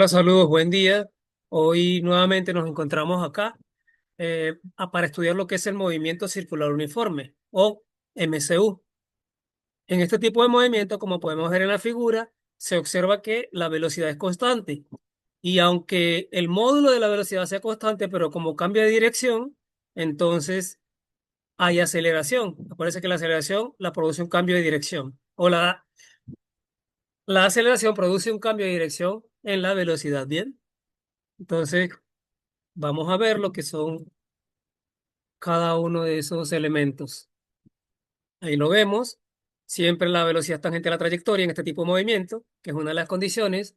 Hola, saludos, buen día. Hoy nuevamente nos encontramos acá para estudiar lo que es el movimiento circular uniforme o MCU. En este tipo de movimiento, como podemos ver en la figura, se observa que la velocidad es constante. Y aunque el módulo de la velocidad sea constante, pero como cambia de dirección, entonces hay aceleración. Acuérdense que la aceleración la produce un cambio de dirección. La aceleración produce un cambio de dirección en la velocidad, ¿bien? Entonces, vamos a ver lo que son cada uno de esos elementos. Ahí lo vemos. Siempre la velocidad tangente a la trayectoria en este tipo de movimiento, que es una de las condiciones.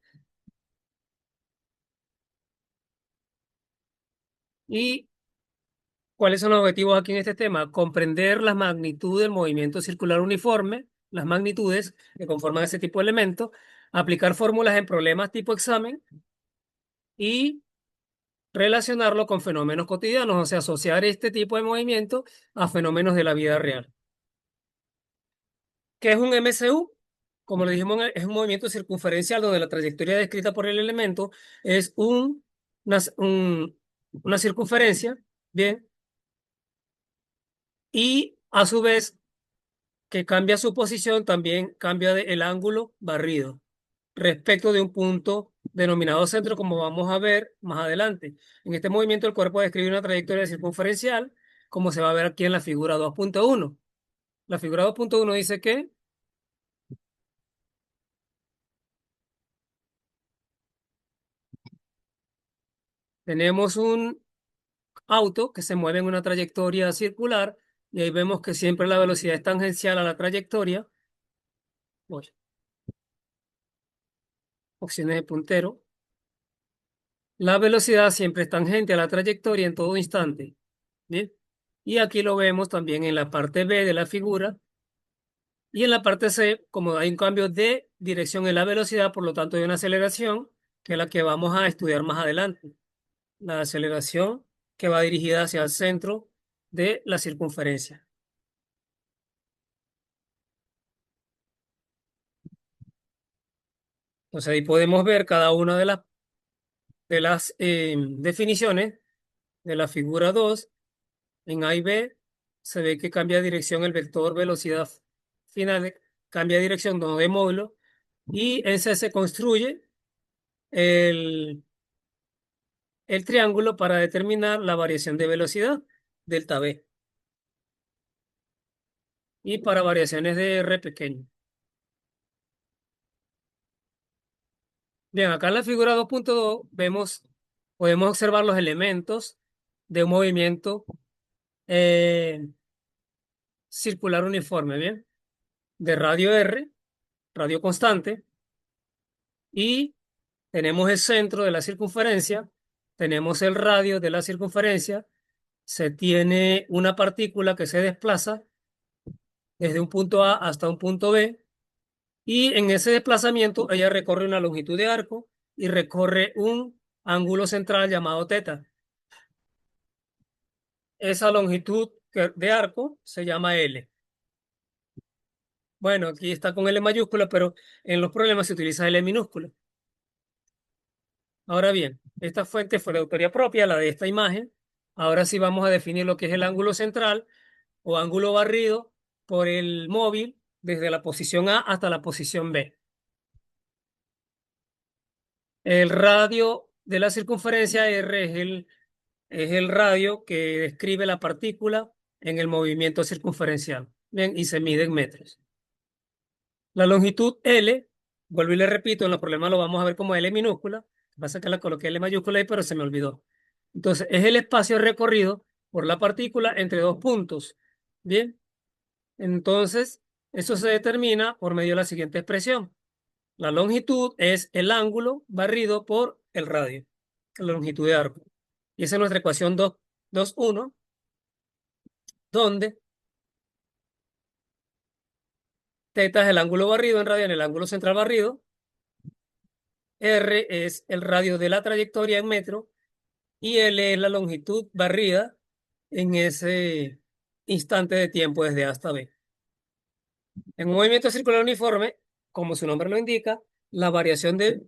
¿Y cuáles son los objetivos aquí en este tema? Comprender la magnitud del movimiento circular uniforme, las magnitudes que conforman ese tipo de elementos, aplicar fórmulas en problemas tipo examen y relacionarlo con fenómenos cotidianos, o sea, asociar este tipo de movimiento a fenómenos de la vida real. ¿Qué es un MCU? Como le dijimos, es un movimiento circunferencial donde la trayectoria descrita por el elemento es una, una circunferencia, ¿bien? Y a su vez que cambia su posición, también cambia el ángulo barrido respecto de un punto denominado centro, como vamos a ver más adelante. En este movimiento el cuerpo describe una trayectoria circunferencial, como se va a ver aquí en la figura 2.1. La figura 2.1 dice que tenemos un auto que se mueve en una trayectoria circular y ahí vemos que siempre la velocidad es tangencial a la trayectoria. Voy, opciones de puntero. La velocidad siempre es tangente a la trayectoria en todo instante. Bien. Y aquí lo vemos también en la parte B de la figura. Y en la parte C, como hay un cambio de dirección en la velocidad, por lo tanto hay una aceleración, que es la que vamos a estudiar más adelante. La aceleración que va dirigida hacia el centro de la circunferencia. Entonces ahí podemos ver cada una de las definiciones de la figura 2. En A y B se ve que cambia de dirección el vector velocidad final, cambia de dirección no de módulo, y en C se construye el, el triángulo para determinar la variación de velocidad, delta V, y para variaciones de R pequeño. Bien, acá en la figura 2.2 podemos observar los elementos de un movimiento eh, circular uniforme, ¿bien? De radio R, radio constante, y tenemos el centro de la circunferencia, tenemos el radio de la circunferencia, se tiene una partícula que se desplaza desde un punto A hasta un punto B, y en ese desplazamiento ella recorre una longitud de arco y recorre un ángulo central llamado teta. Esa longitud de arco se llama L. Bueno, aquí está con L mayúscula, pero en los problemas se utiliza L minúscula. Ahora bien, esta fuente fue de autoría propia, la de esta imagen. Ahora sí vamos a definir lo que es el ángulo central o ángulo barrido por el móvil desde la posición A hasta la posición B. El radio de la circunferencia R es el radio que describe la partícula en el movimiento circunferencial. Bien, y se mide en metros. La longitud L, vuelvo y le repito, en los problemas lo vamos a ver como L minúscula. Lo que pasa es que la coloqué L mayúscula ahí, pero se me olvidó. Entonces, es el espacio recorrido por la partícula entre dos puntos. Bien, entonces, eso se determina por medio de la siguiente expresión. La longitud es el ángulo barrido por el radio, la longitud de arco. Y esa es nuestra ecuación 2.1, donde θ es el ángulo barrido en radio en el ángulo central barrido, R es el radio de la trayectoria en metro y L es la longitud barrida en ese instante de tiempo desde A hasta B. En un movimiento circular uniforme, como su nombre lo indica, la variación de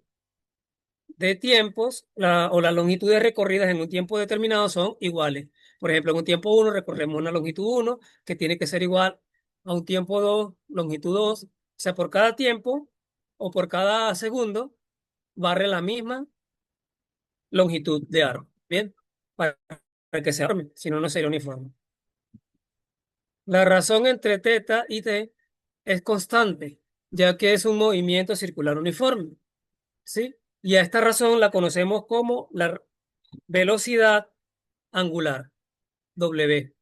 de tiempos o las longitudes recorridas en un tiempo determinado son iguales. Por ejemplo, en un tiempo 1 recorremos una longitud 1 que tiene que ser igual a un tiempo 2 longitud 2. O sea, por cada tiempo o por cada segundo barre la misma longitud de aro. Bien, para, para que sea uniforme, si no, no sería uniforme. La razón entre teta y t es constante, ya que es un movimiento circular uniforme. ¿Sí? Y a esta razón la conocemos como la velocidad angular, W,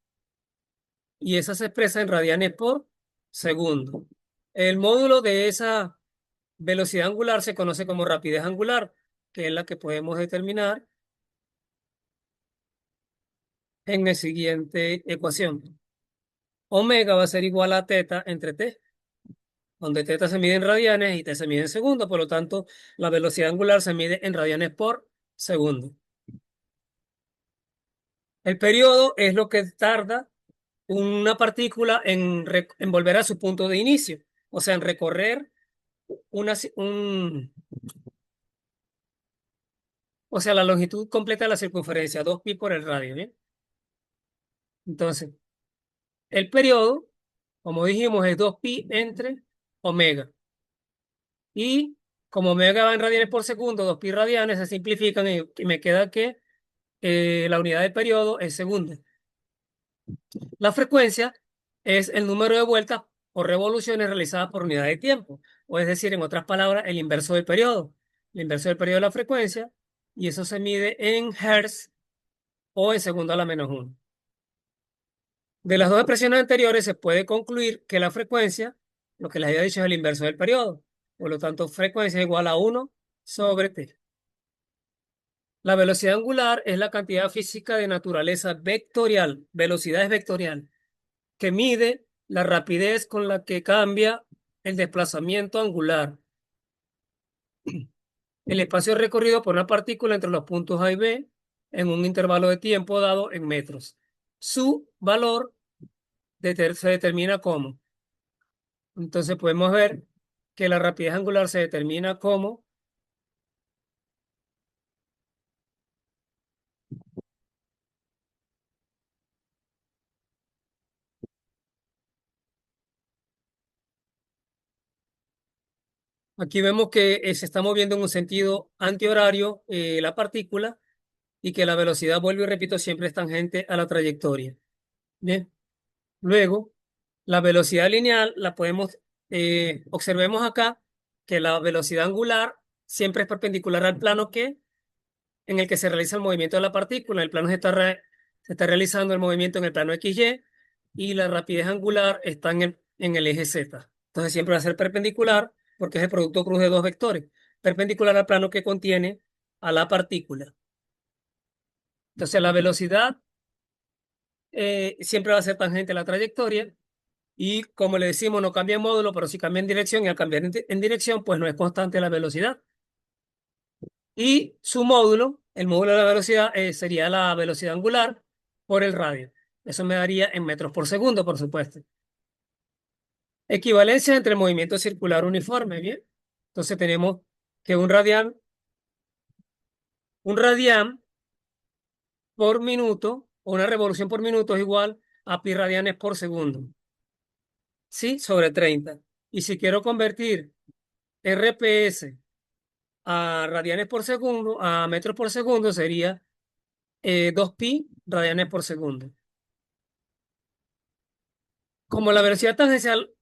y esa se expresa en radianes por segundo. El módulo de esa velocidad angular se conoce como rapidez angular, que es la que podemos determinar en la siguiente ecuación. Omega va a ser igual a teta entre t, donde teta se mide en radianes y t se mide en segundos, por lo tanto, la velocidad angular se mide en radianes por segundo. El periodo es lo que tarda una partícula en volver a su punto de inicio, o sea, en recorrer o sea, la longitud completa de la circunferencia, 2pi por el radio, ¿bien? Entonces, el periodo, como dijimos, es 2pi entre omega. Y como omega va en radianes por segundo, 2pi radianes se simplifican y me queda que la unidad de periodo es segundo. La frecuencia es el número de vueltas o revoluciones realizadas por unidad de tiempo, o es decir, en otras palabras, el inverso del periodo. El inverso del periodo es la frecuencia, y eso se mide en hertz o en segundo a la menos uno. De las dos expresiones anteriores se puede concluir que la frecuencia, lo que les había dicho, es el inverso del periodo. Por lo tanto, frecuencia es igual a 1 sobre t. La velocidad angular es la cantidad física de naturaleza vectorial, velocidad es vectorial, que mide la rapidez con la que cambia el desplazamiento angular. El espacio recorrido por una partícula entre los puntos A y B en un intervalo de tiempo dado en metros. Su valor se determina como. Entonces podemos ver que la rapidez angular se determina como. Aquí vemos que se está moviendo en un sentido antihorario la partícula y que la velocidad, vuelvo y repito, siempre es tangente a la trayectoria. Bien. Luego, la velocidad lineal la podemos, observemos acá que la velocidad angular siempre es perpendicular al plano en el que se realiza el movimiento de la partícula. El plano se está realizando el movimiento en el plano XY y la rapidez angular está en el eje Z. Entonces siempre va a ser perpendicular porque es el producto cruz de dos vectores, perpendicular al plano que contiene a la partícula. Entonces la velocidad siempre va a ser tangente a la trayectoria. Y como le decimos, no cambia en módulo, pero si cambia en dirección, y al cambiar en dirección, pues no es constante la velocidad. Y su módulo, el módulo de la velocidad, sería la velocidad angular por el radio. Eso me daría en metros por segundo, por supuesto. Equivalencia entre el movimiento circular uniforme, ¿bien? Entonces tenemos que un radián por minuto, o una revolución por minuto es igual a pi radianes por segundo. ¿Sí? Sobre 30. Y si quiero convertir RPS a radianes por segundo, a metros por segundo, sería 2pi radianes por segundo. Como la velocidad tangencial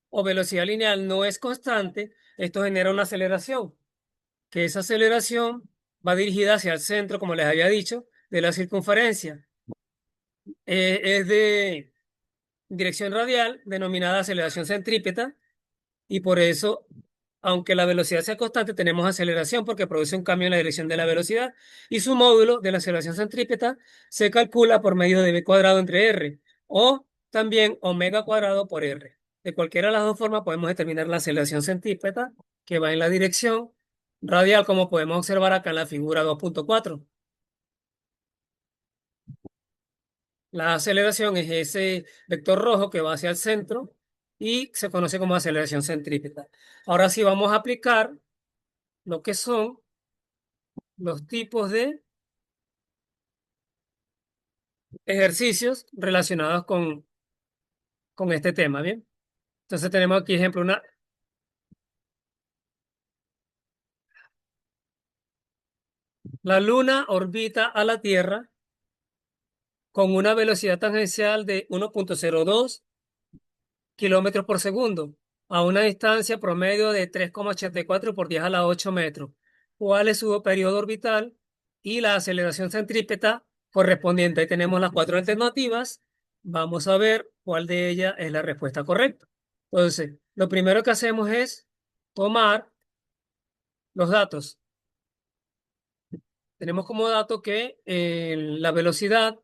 o velocidad lineal no es constante, esto genera una aceleración, que esa aceleración va dirigida hacia el centro, como les había dicho, de la circunferencia. Es de dirección radial, denominada aceleración centrípeta, y por eso, aunque la velocidad sea constante, tenemos aceleración porque produce un cambio en la dirección de la velocidad y su módulo de la aceleración centrípeta se calcula por medio de b cuadrado entre r o también omega cuadrado por r. De cualquiera de las dos formas podemos determinar la aceleración centrípeta que va en la dirección radial, como podemos observar acá en la figura 2.4. La aceleración es ese vector rojo que va hacia el centro y se conoce como aceleración centrípeta. Ahora sí vamos a aplicar lo que son los tipos de ejercicios relacionados con este tema, ¿bien? Entonces tenemos aquí ejemplo, la Luna orbita a la Tierra con una velocidad tangencial de 1,02 kilómetros por segundo a una distancia promedio de 3,84 por 10 a la 8 metros. ¿Cuál es su periodo orbital y la aceleración centrípeta correspondiente? Ahí tenemos las cuatro alternativas. Vamos a ver cuál de ellas es la respuesta correcta. Entonces, lo primero que hacemos es tomar los datos. Tenemos como dato que la velocidad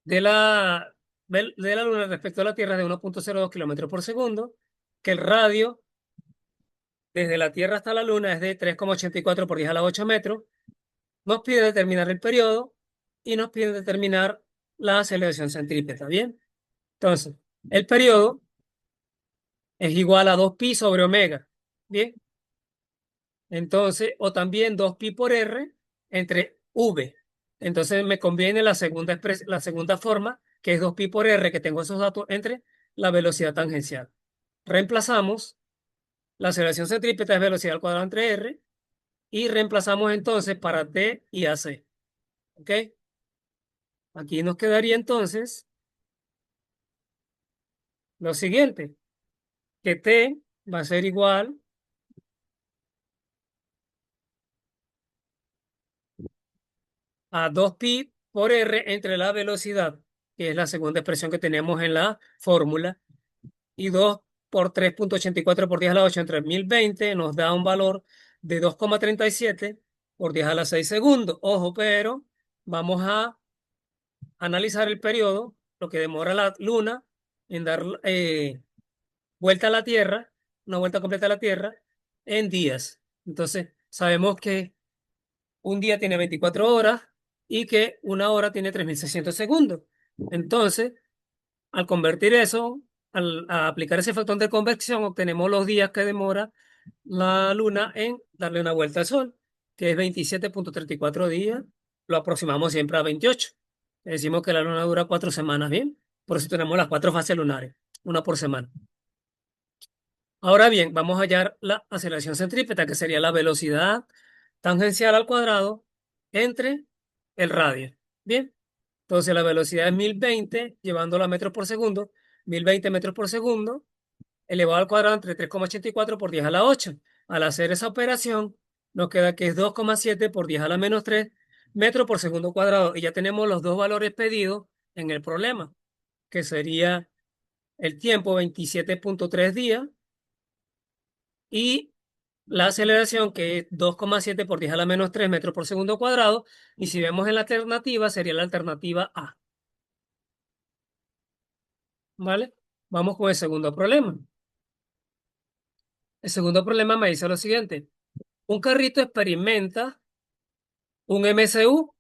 de la Luna respecto a la Tierra es de 1,02 kilómetros por segundo, que el radio desde la Tierra hasta la Luna es de 3,84 por 10 a la 8 metros. Nos pide determinar el periodo y nos pide determinar la aceleración centrípeta. Bien, entonces, el periodo es igual a 2pi sobre omega. Bien, entonces, o también 2pi por r entre v. Entonces, me conviene la segunda forma, que es 2pi por r, que tengo esos datos entre la velocidad tangencial. Reemplazamos la aceleración centrípeta es velocidad al cuadrado entre r. Y reemplazamos entonces para T y AC. ¿Ok? Aquí nos quedaría entonces lo siguiente, que T va a ser igual a 2pi por R entre la velocidad, que es la segunda expresión que tenemos en la fórmula, y 2 por 3,84 por 10 a la 8 entre 1020 nos da un valor de 2,37 por 10 a la 6 segundos. Ojo, pero vamos a analizar el periodo, lo que demora la Luna en dar vuelta a la Tierra, una vuelta completa a la Tierra, en días. Entonces, sabemos que un día tiene 24 horas y que una hora tiene 3.600 segundos. Entonces, al convertir eso, a aplicar ese factor de convección, obtenemos los días que demora la Luna en darle una vuelta al Sol, que es 27,34 días. Lo aproximamos siempre a 28. Decimos que la Luna dura 4 semanas, ¿bien? Por eso tenemos las 4 fases lunares, una por semana. Ahora bien, vamos a hallar la aceleración centrípeta, que sería la velocidad tangencial al cuadrado entre el radio. Bien, entonces la velocidad es 1020, llevándola a metros por segundo, 1020 metros por segundo, elevado al cuadrado entre 3,84 por 10 a la 8. Al hacer esa operación, nos queda que es 2,7 por 10 a la menos 3 metros por segundo cuadrado. Y ya tenemos los dos valores pedidos en el problema, que sería el tiempo 27,3 días y la aceleración, que es 2,7 por 10 a la menos 3 metros por segundo cuadrado. Y si vemos en la alternativa, sería la alternativa A. ¿Vale? Vamos con el segundo problema. El segundo problema me dice lo siguiente. Un carrito experimenta un MCU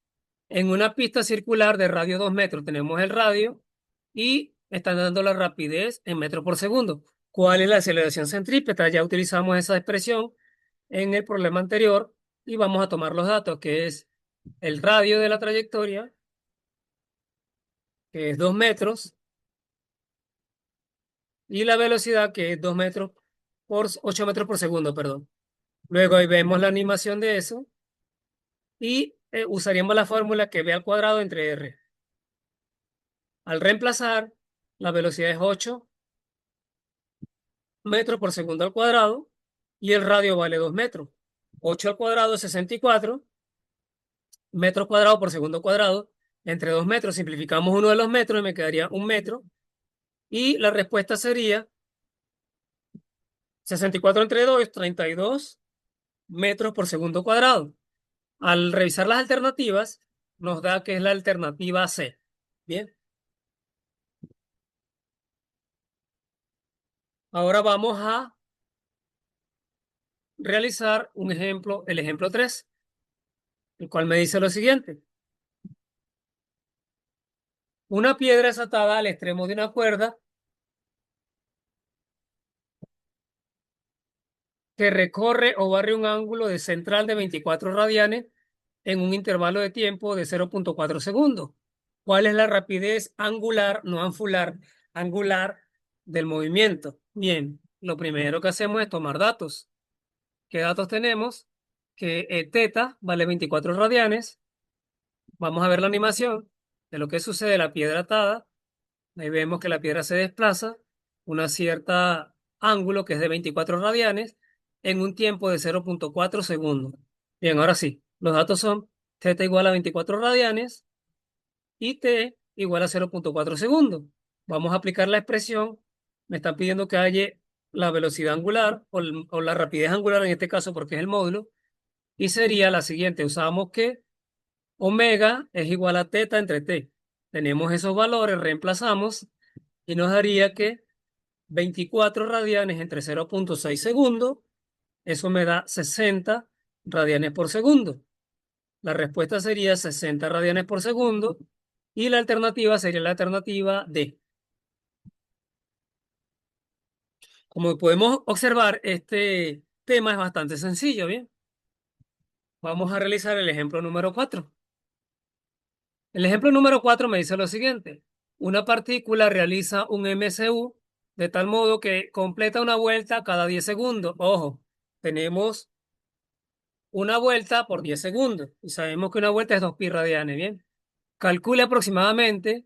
en una pista circular de radio 2 metros. Tenemos el radio y están dando la rapidez en metros por segundo. ¿Cuál es la aceleración centrípeta? Ya utilizamos esa expresión en el problema anterior y vamos a tomar los datos, que es el radio de la trayectoria, que es 2 metros, y la velocidad, que es 2 metros por 8 metros por segundo, perdón. Luego ahí vemos la animación de eso y usaríamos la fórmula que B al cuadrado entre R. Al reemplazar, la velocidad es 8 metros por segundo al cuadrado y el radio vale 2 metros. 8 al cuadrado es 64 metros cuadrados por segundo cuadrado. Entre 2 metros simplificamos uno de los metros y me quedaría 1 metro. Y la respuesta sería 64 entre 2 es 32 metros por segundo cuadrado. Al revisar las alternativas, nos da que es la alternativa C. Bien, ahora vamos a realizar un ejemplo, el ejemplo 3, el cual me dice lo siguiente. Una piedra es atada al extremo de una cuerda que recorre o barre un ángulo de central de 24 radianes en un intervalo de tiempo de 0,4 segundos. ¿Cuál es la rapidez angular, no angular, angular del movimiento? Bien, lo primero que hacemos es tomar datos. ¿Qué datos tenemos? Que teta vale 24 radianes. Vamos a ver la animación de lo que sucede a la piedra atada. Ahí vemos que la piedra se desplaza una cierta ángulo que es de 24 radianes en un tiempo de 0,4 segundos. Bien, ahora sí, los datos son θ igual a 24 radianes y t igual a 0,4 segundos. Vamos a aplicar la expresión. Me están pidiendo que haya la velocidad angular o la rapidez angular en este caso porque es el módulo. Y sería la siguiente. Usamos que omega es igual a teta entre t. Tenemos esos valores, reemplazamos y nos daría que 24 radianes entre 0,6 segundos, eso me da 60 radianes por segundo. La respuesta sería 60 radianes por segundo y la alternativa sería la alternativa D. Como podemos observar, este tema es bastante sencillo, ¿bien? Vamos a realizar el ejemplo número 4. El ejemplo número 4 me dice lo siguiente. Una partícula realiza un MCU de tal modo que completa una vuelta cada 10 segundos. Ojo, tenemos una vuelta por 10 segundos y sabemos que una vuelta es 2 pi radianes, ¿bien? Calcule aproximadamente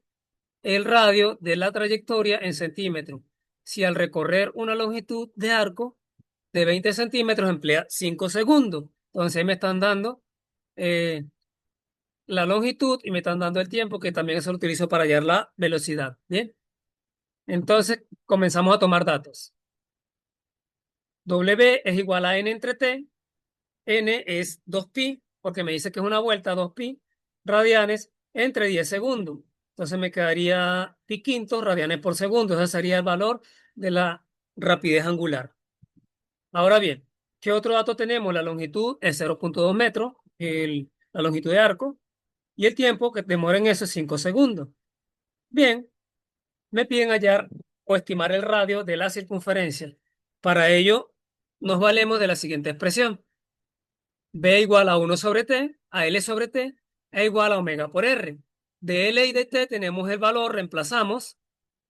el radio de la trayectoria en centímetros. Si al recorrer una longitud de arco de 20 centímetros emplea 5 segundos, entonces me están dando eh, la longitud y me están dando el tiempo, que también eso lo utilizo para hallar la velocidad. Bien, entonces comenzamos a tomar datos. W es igual a n entre t. N es 2pi, porque me dice que es una vuelta, 2pi radianes entre 10 segundos. Entonces me quedaría pi quinto radianes por segundo. Ese sería el valor de la rapidez angular. Ahora bien, ¿qué otro dato tenemos? La longitud es 0,2 metros, la longitud de arco, y el tiempo que demora en eso es 5 segundos. Bien, me piden hallar o estimar el radio de la circunferencia. Para ello, nos valemos de la siguiente expresión. B igual a 1 sobre T, a L sobre T, e igual a omega por R. De L y de T tenemos el valor, reemplazamos.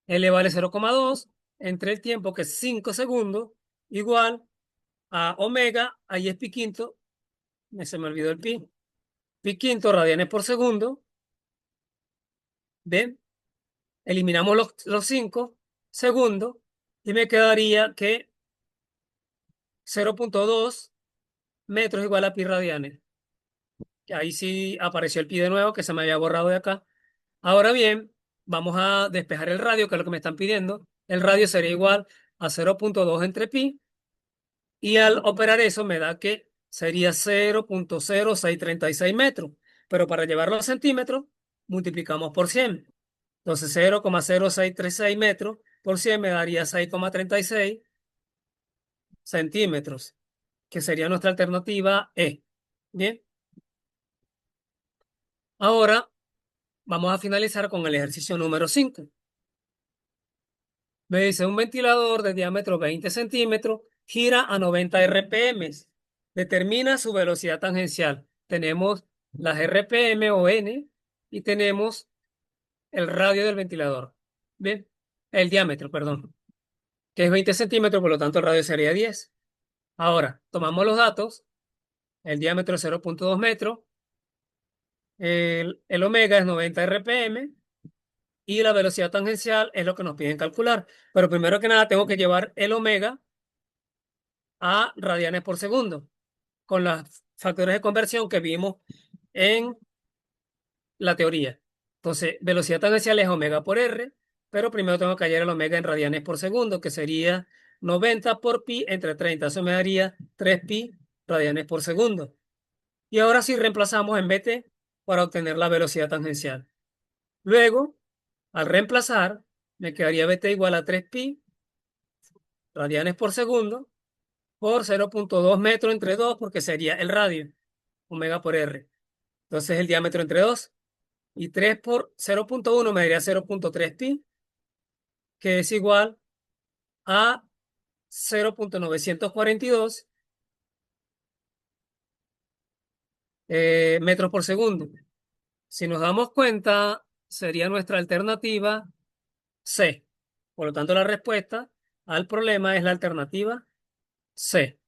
L vale 0,2 entre el tiempo que es 5 segundos, igual a omega, ahí es pi quinto, se me olvidó el pi, pi quinto radianes por segundo. ¿Ven? Eliminamos los 5 segundos y me quedaría que 0,2 metros igual a pi radianes. Ahí sí apareció el pi de nuevo, que se me había borrado de acá. Ahora bien, vamos a despejar el radio, que es lo que me están pidiendo. El radio sería igual a 0,2 entre pi y al operar eso me da que sería 0,0636 metros. Pero para llevarlo a centímetros, multiplicamos por 100. Entonces 0,0636 metros por 100 me daría 6,36 centímetros, que sería nuestra alternativa E. Bien, ahora vamos a finalizar con el ejercicio número 5. Me dice, un ventilador de diámetro 20 centímetros gira a 90 RPM. Determina su velocidad tangencial. Tenemos las RPM o N y tenemos el radio del ventilador. Bien, el diámetro, perdón, que es 20 centímetros, por lo tanto el radio sería 10. Ahora, tomamos los datos. El diámetro es 0,2 metros. El omega es 90 RPM y la velocidad tangencial es lo que nos piden calcular. Pero primero que nada tengo que llevar el omega a radianes por segundo con los factores de conversión que vimos en la teoría. Entonces, velocidad tangencial es omega por R, pero primero tengo que hallar el omega en radianes por segundo, que sería 90 por pi entre 30. Eso me daría 3 pi radianes por segundo. Y ahora sí reemplazamos en BT para obtener la velocidad tangencial. Luego, al reemplazar, me quedaría BT igual a 3 pi radianes por segundo por 0,2 metros entre 2, porque sería el radio, omega por R. Entonces el diámetro entre 2 y 3 por 0,1 me daría 0,3 pi, que es igual a 0,942 metros por segundo. Si nos damos cuenta, sería nuestra alternativa C. Por lo tanto, la respuesta al problema es la alternativa C.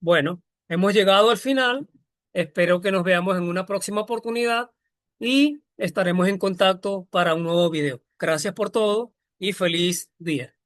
Bueno, hemos llegado al final. Espero que nos veamos en una próxima oportunidad y estaremos en contacto para un nuevo video. Gracias por todo y feliz día.